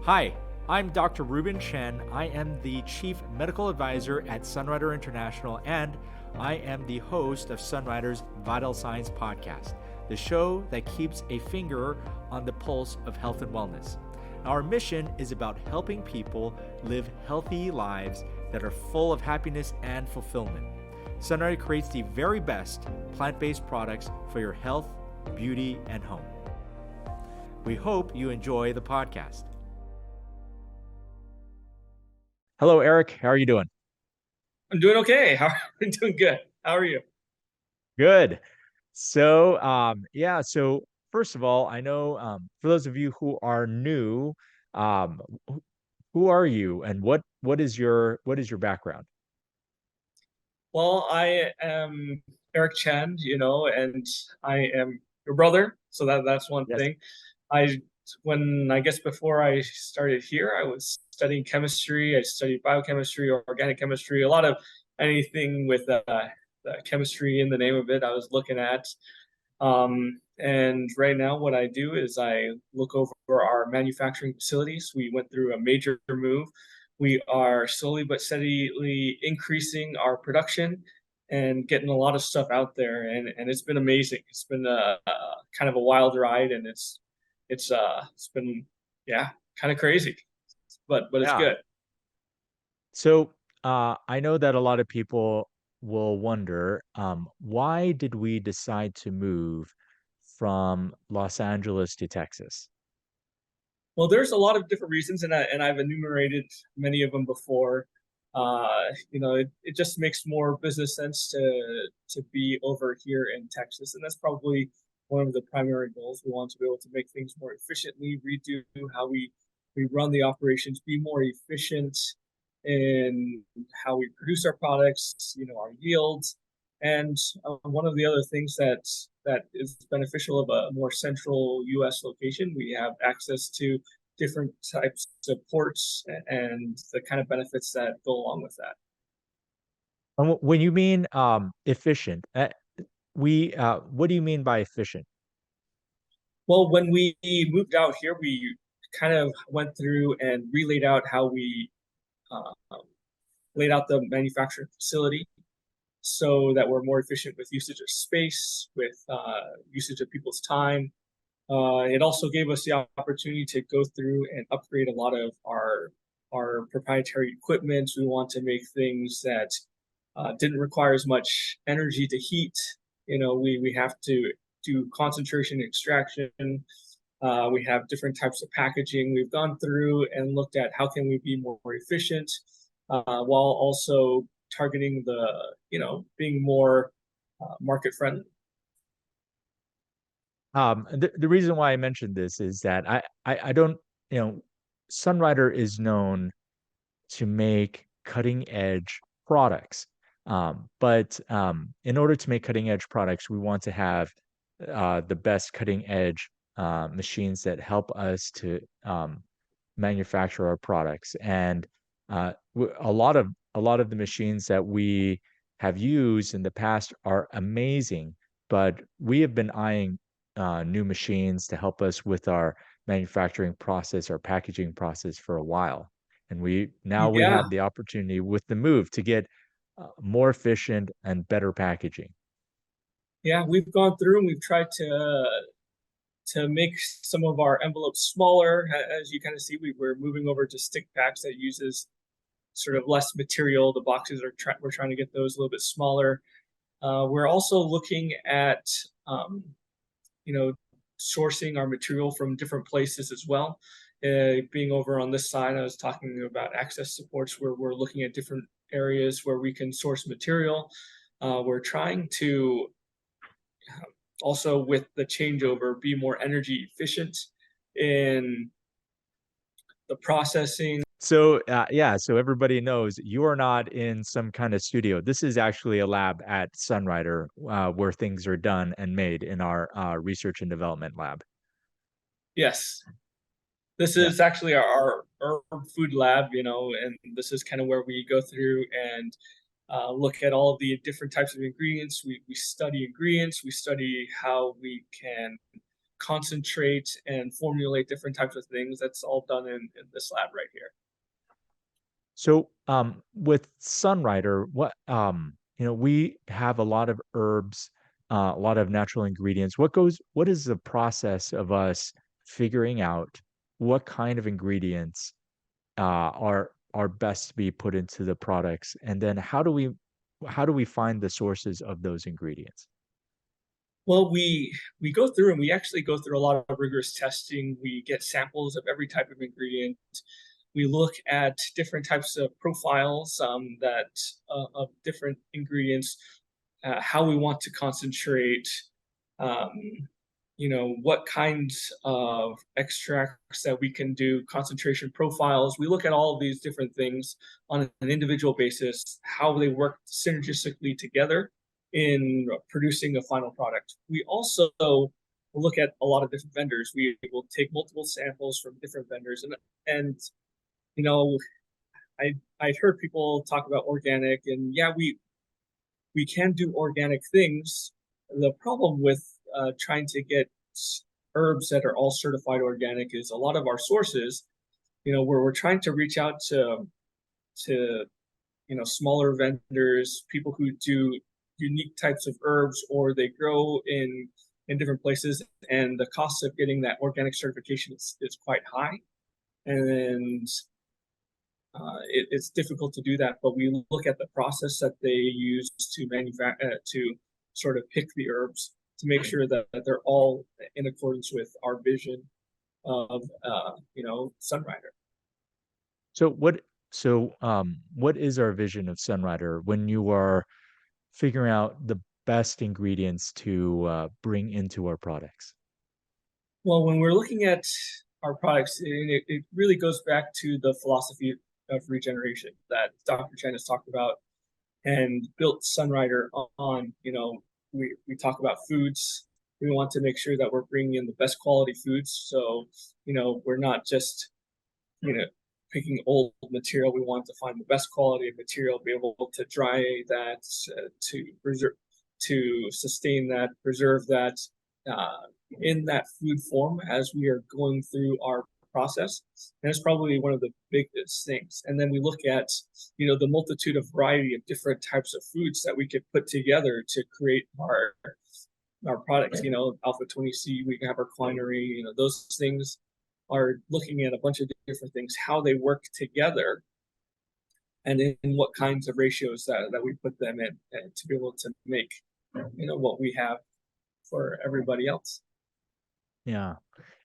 Hi, I'm Dr. Ruben Chen. I am the Chief Medical Advisor at Sunrider International, and I am the host of Sunrider's Vital Signs podcast, the show that keeps a finger on the pulse of health and wellness. Our mission is about helping people live healthy lives that are full of happiness and fulfillment. Sunrider creates the very best plant-based products for your health, beauty, and home. We hope you enjoy the podcast. Hello, Eric. How are you doing? I'm doing okay. I'm doing good. How are you? Good. So first of all, I know for those of you who are new, um, who who are you and what is your background? Well, I am Eric Chen, and I am your brother, so that's one Yes. thing. I when I guess before I started here, I was studying chemistry. I studied biochemistry, organic chemistry, a lot of anything with the chemistry in the name of it. I was looking at. And right now, what I do is I look over our manufacturing facilities. We went through a major move. We are slowly but steadily increasing our production and getting a lot of stuff out there, and it's been amazing. It's been a kind of a wild ride, and it's been, yeah, kind of crazy, but it's Yeah. good. So I know that a lot of people will wonder, why did we decide to move from Los Angeles to Texas? Well, there's a lot of different reasons, and I've enumerated many of them before. It just makes more business sense to be over here in Texas, and that's probably one of the primary goals. We want to be able to make things more efficiently, redo how we run the operations, be more efficient in how we produce our products, our yields. And one of the other things that is beneficial of a more central U.S. location, we have access to different types of ports and the kind of benefits that go along with that. And when you mean efficient, what do you mean by efficient? Well, when we moved out here, we kind of went through and relaid out how we uh, laid out the manufacturing facility so that we're more efficient with usage of space, with usage of people's time. It also gave us the opportunity to go through and upgrade a lot of our proprietary equipment. We want to make things that didn't require as much energy to heat. We have to do concentration extraction. We have different types of packaging. We've gone through and looked at how can we be more efficient while also targeting being more market friendly. The reason why I mentioned this is that I don't, you know, Sunrider is known to make cutting edge products. But in order to make cutting edge products, we want to have the best cutting edge machines that help us to manufacture our products. And a lot of the machines that we have used in the past are amazing, but we have been eyeing new machines to help us with our manufacturing process, our packaging process for a while. And we Yeah, have the opportunity with the move to get more efficient and better packaging. yeah, we've gone through and we've tried to make some of our envelopes smaller. As you kind of see, we're moving over to stick packs that uses sort of less material. The boxes we're trying to get those a little bit smaller. We're also looking at um, you know sourcing our material from different places as well. Being over on this side, I was talking about access supports where we're looking at different areas where we can source material. We're trying to also, with the changeover, be more energy efficient in the processing. So everybody knows you are not in some kind of studio. This is actually a lab at Sunrider, where things are done and made in our research and development lab. Yes, this Yeah. is actually our food lab, and this is kind of where we go through and look at all of the different types of ingredients. We study ingredients, we study how we can concentrate and formulate different types of things. That's all done in this lab right here. So, with Sunrider, we have a lot of herbs, a lot of natural ingredients. What is the process of us figuring out what kind of ingredients are best to be put into the products, and then how do we find the sources of those ingredients? Well, we go through and we actually go through a lot of rigorous testing. We get samples of every type of ingredient. We look at different types of profiles that of different ingredients, how we want to concentrate, um, what kinds of extracts that we can do, concentration profiles. We look at all of these different things on an individual basis, how they work synergistically together in producing a final product. We also look at a lot of different vendors. We will take multiple samples from different vendors, and you know, I've heard people talk about organic, and yeah, we can do organic things. The problem with trying to get herbs that are all certified organic is a lot of our sources, where we're trying to reach out to smaller vendors, people who do unique types of herbs, or they grow in different places, and the cost of getting that organic certification is quite high, and it's difficult to do that. But we look at the process that they use to manufacture to sort of pick the herbs to make sure that they're all in accordance with our vision of Sunrider. So what is our vision of Sunrider when you are figuring out the best ingredients to bring into our products? Well, when we're looking at our products, it really goes back to the philosophy of regeneration that Dr. Chen has talked about and built Sunrider on. We talk about foods. We want to make sure that we're bringing in the best quality foods. So, we're not just, picking old material. We want to find the best quality of material, be able to dry that, to preserve, to sustain that, preserve that in that food form as we are going through our process. And that's probably one of the biggest things. And then we look at, the multitude of variety of different types of foods that we could put together to create our products. Alpha 20C, we have our quinary, those things are looking at a bunch of different things, how they work together, and in what kinds of ratios that we put them in, and to be able to make, what we have for everybody else. Yeah.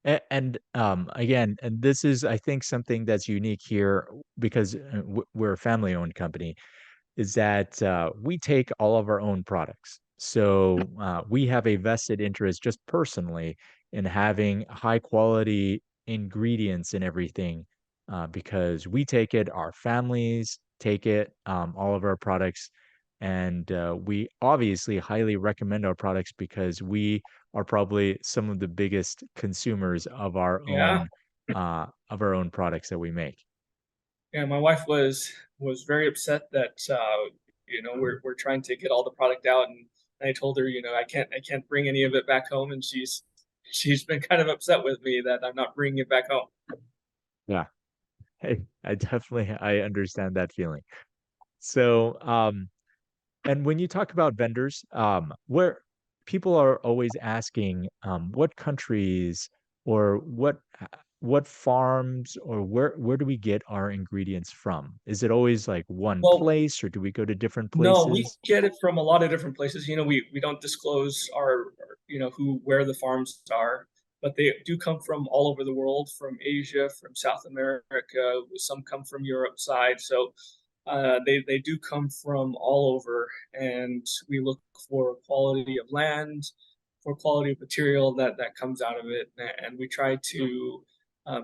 Again, and this is, I think, something that's unique here because we're a family-owned company, is that we take all of our own products. So we have a vested interest just personally in having high quality ingredients in everything because we take it, our families take it, all of our products. And we obviously highly recommend our products because we are probably some of the biggest consumers Yeah, of our own products that we make. yeah. My wife was very upset that we're trying to get all the product out, and I told her, I can't bring any of it back home, and she's been kind of upset with me that I'm not bringing it back home. Yeah. Hey, I understand that feeling. So, and when you talk about vendors, where people are always asking, what countries or what farms or where do we get our ingredients from? Is it always like one Well, place, or do we go to different no, we places? get it from a lot of different places. We don't disclose where the farms are, but they do come from all over the world, from Asia, from South America. Some come from Europe side, so they do come from all over. And we look for quality of land, for quality of material that comes out of it, and we try to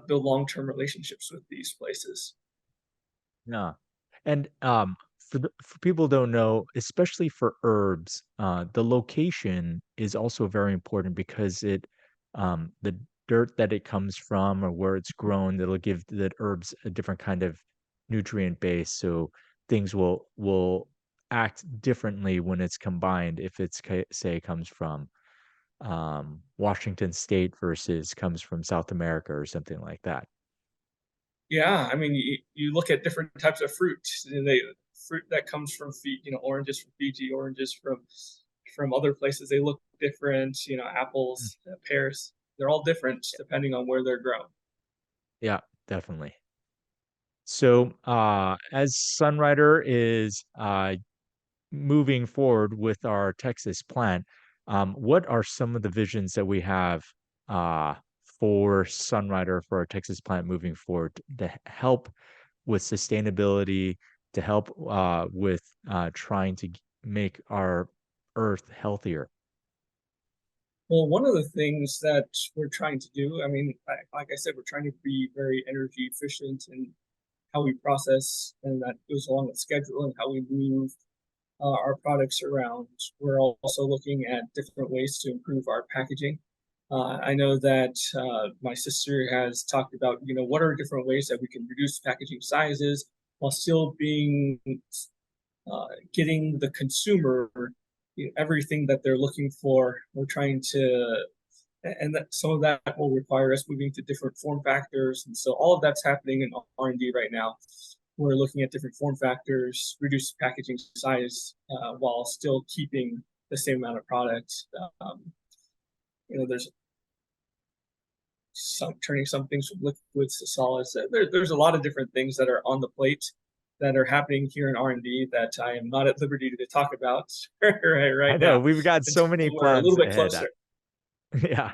build long-term relationships with these places. Yeah. And for people who don't know, especially for herbs, the location is also very important because the dirt that it comes from or where it's grown, that'll give the herbs a different kind of nutrient base. So things will act differently when it's combined if say it comes from Washington State versus comes from South America or something like that. Yeah, I mean, you look at different types of fruit. Fruit that comes from oranges from Fiji, oranges from other places. They look different. Apples, pears. They're all different depending on where they're grown. Yeah, definitely. So, as Sunrider is moving forward with our Texas plant, what are some of the visions that we have uh, for Sunrider for our Texas plant moving forward to help with sustainability, to help with trying to make our Earth healthier? Well, one of the things that we're trying to do, I mean, like I said, we're trying to be very energy efficient in how we process, and that goes along with schedule and how we move our products around. We're also looking at different ways to improve our packaging. I know that my sister has talked about, what are different ways that we can reduce packaging sizes while still being getting the consumer everything that they're looking for. We're trying to, and that some of that will require us moving to different form factors, and so all of that's happening in R&D right now. We're looking at different form factors, reduce packaging size while still keeping the same amount of product. Um, there's turning some things from liquids to solids. There's a lot of different things that are on the plate that are happening here in R&D that I am not at liberty to talk about I right know now we've got so until many we're a plans little bit ahead. closer. Yeah.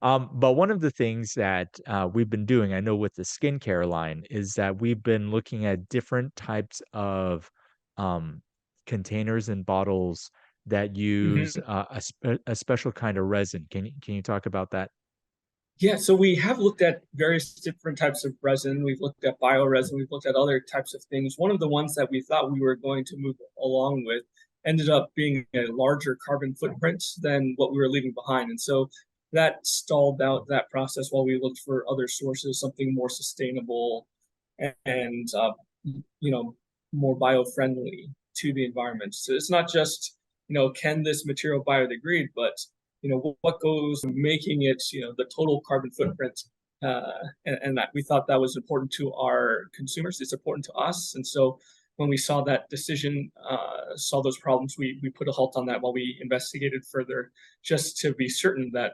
But one of the things that we've been doing, I know with the skincare line, is that we've been looking at different types of um, containers and bottles that use Mm-hmm. a special kind of resin. Can you talk about that? Yeah, so we have looked at various different types of resin. We've looked at bioresin. We've looked at other types of things. One of the ones that we thought we were going to move along with ended up being a larger carbon footprint than what we were leaving behind. And so that stalled out that process while we looked for other sources, something more sustainable and more bio-friendly to the environment. So it's not just, can this material biodegrade, but what goes making it, the total carbon footprint. And that we thought that was important to our consumers. It's important to us. And so when we saw that decision, saw those problems, we put a halt on that while we investigated further, just to be certain that,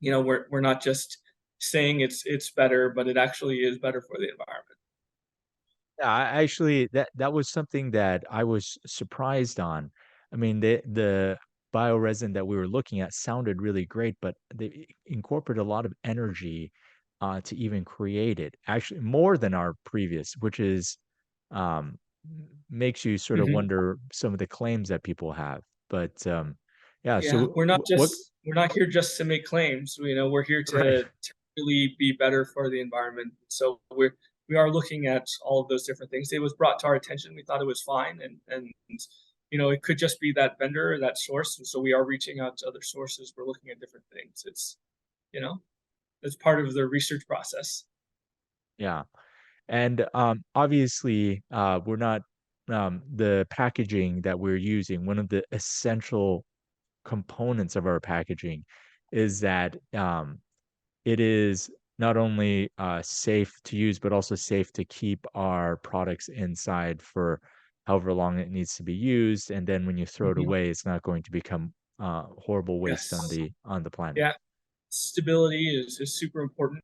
we're not just saying it's better, but it actually is better for the environment. Yeah, actually, that was something that I was surprised on. I mean, the bioresin that we were looking at sounded really great, but they incorporate a lot of energy to even create it. Actually, more than our previous, which is makes you sort of Mm-hmm. wonder some of the claims that people have. But yeah, Yeah, so what? we're not here just to make claims. We're here Right. to really be better for the environment. So we are looking at all of those different things. It was brought to our attention. We thought it was fine, and it could just be that vendor or that source. And so we are reaching out to other sources. We're looking at different things. You know, it's part of the research process. Yeah. And obviously, we're not the packaging that we're using. One of the essential components of our packaging is that it is not only safe to use, but also safe to keep our products inside for however long it needs to be used. And then when you throw it Mhm. away, it's not going to become horrible waste Yes. on the planet. Yeah. Stability is super important.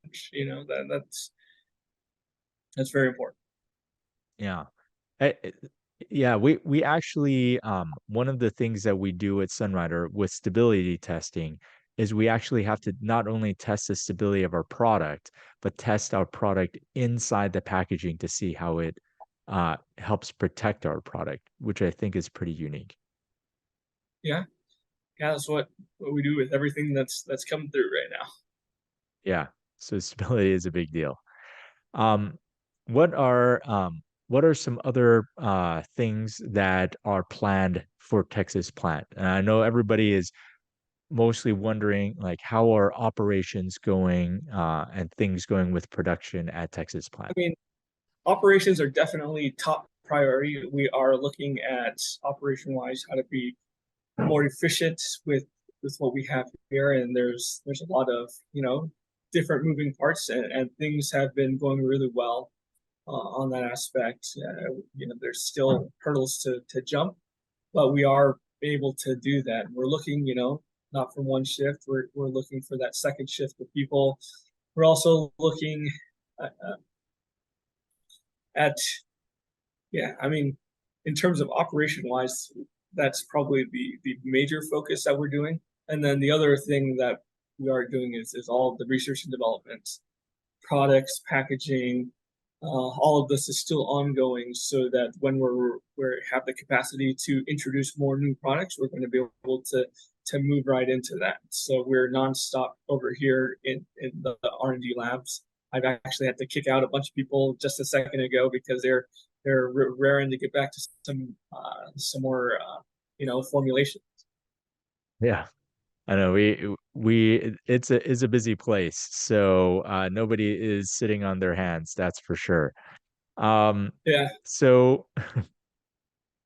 That's very important. Yeah. Yeah, we actually one of the things that we do at Sunrider with stability testing is we actually have to not only test the stability of our product, but test our product inside the packaging to see how it helps protect our product, which I think is pretty unique. Yeah. Yeah, that's what we do with everything that's coming through right now. Yeah, so stability is a big deal. Um, what are some other things that are planned for Texas plant? And I know everybody is mostly wondering like how are operations going and things going with production at Texas I plant. mean, operations are definitely top priority. We are looking at operation wise how to be more efficient with with what we have here, and there's a lot of different moving parts, and things have been going really well on that aspect. There's still hurdles to jump, but we are able to do that. We're looking, not for one shift. We're looking for that second shift of people. We're also looking at yeah, I mean, in terms of operation wise, that's probably the major focus that we're doing. And then the other thing that we are doing is all of the research and development, products, packaging, all of this is still ongoing, so that when we have the capacity to introduce more new products, we're going to be able to move right into that. So we're nonstop over here in the R&D labs. I've actually had to kick out a bunch of people just a second ago because they're raring to get back to some more formulation. Yeah. I know it's a busy place, so nobody is sitting on their hands, that's for sure. Yeah. So,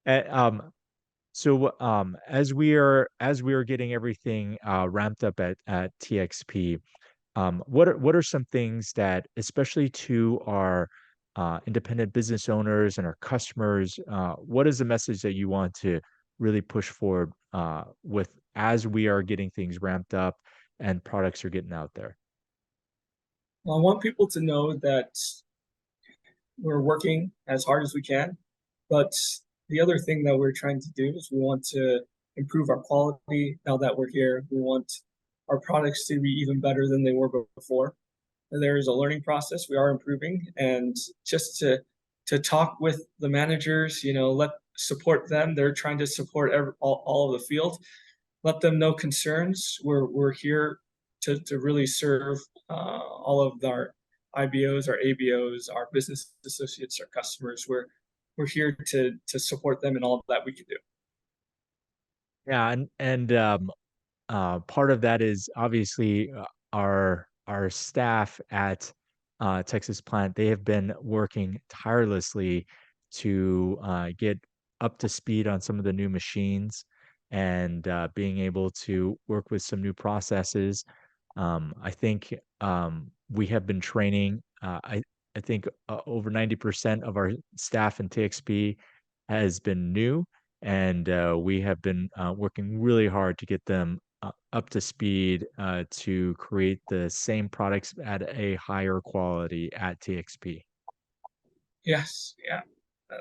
eh, as we are getting everything ramped up at TXP, what are some things that, especially to our independent business owners and our customers, what is the message that you want to really push forward with as we are getting things ramped up and products are getting out there? Well, I want people to know that we're working as hard as we can, but the other thing that we're trying to do is we want to improve our quality now that we're here. We want our products to be even better than they were before. And there is a learning process. We are improving, and just to talk with the managers, let support them. They're trying to support all of the field. Let them know concerns. We're here to really serve all of our IBOs, our ABOs, our business associates, our customers. We're here to support them in all that we can do. Yeah, and part of that is obviously our staff at Texas plant. They have been working tirelessly to get up to speed on some of the new machines and being able to work with some new processes. I think we have been training. I think over 90% of our staff in TXP has been new, and we have been working really hard to get them up to speed to create the same products at a higher quality at TXP. Yes, yeah,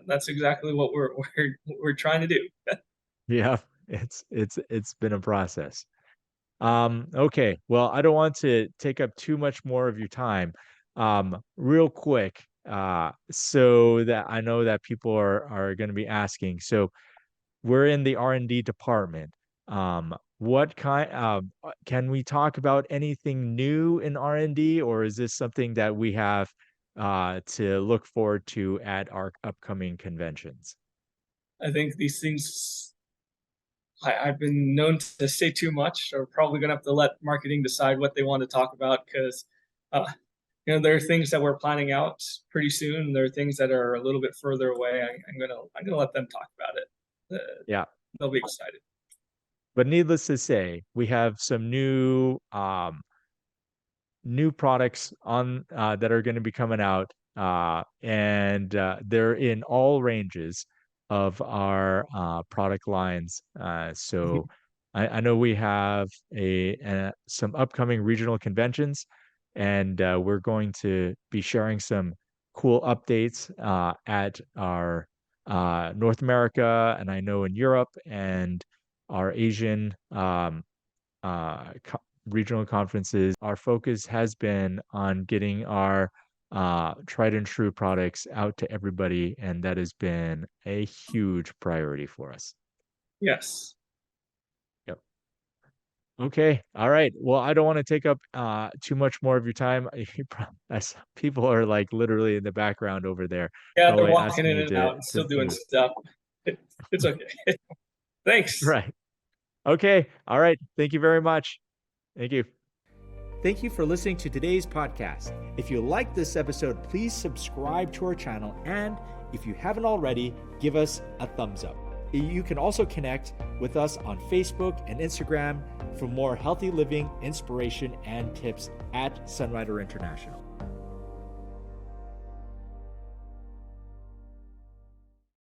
that's exactly what we're trying to do. Yeah, it's been a process. Okay, well, I don't want to take up too much more of your time. Real quick, so that I know that people are going to be asking. So we're in the R&D department. What kind can we talk about anything new in R&D, or is this something that we have to look forward to at our upcoming conventions? I think these things, I've been known to say too much. So we're probably going to have to let marketing decide what they want to talk about, because uh, there are things that we're planning out pretty soon. There are things that are a little bit further away. I'm gonna let them talk about it. Yeah. They'll be excited. But needless to say, we have some new products on that are going to be coming out, and they're in all ranges of our product lines. So I know we have some upcoming regional conventions, and we're going to be sharing some cool updates at our North America, and I know in Europe and our Asian regional conferences. Our focus has been on getting our tried and true products out to everybody, and that has been a huge priority for us. Yes. Yep. Okay. All right. Well, I don't want to take up too much more of your time. As people are like literally in the background over there, Yeah, they're probably walking asking in you and out and to still doing move. stuff. It's okay. Thanks. Right. Okay. All right. Thank you very much. Thank you. Thank you for listening to today's podcast. If you liked this episode, please subscribe to our channel, and if you haven't already, give us a thumbs up. You can also connect with us on Facebook and Instagram for more healthy living, inspiration, and tips at Cenrider International.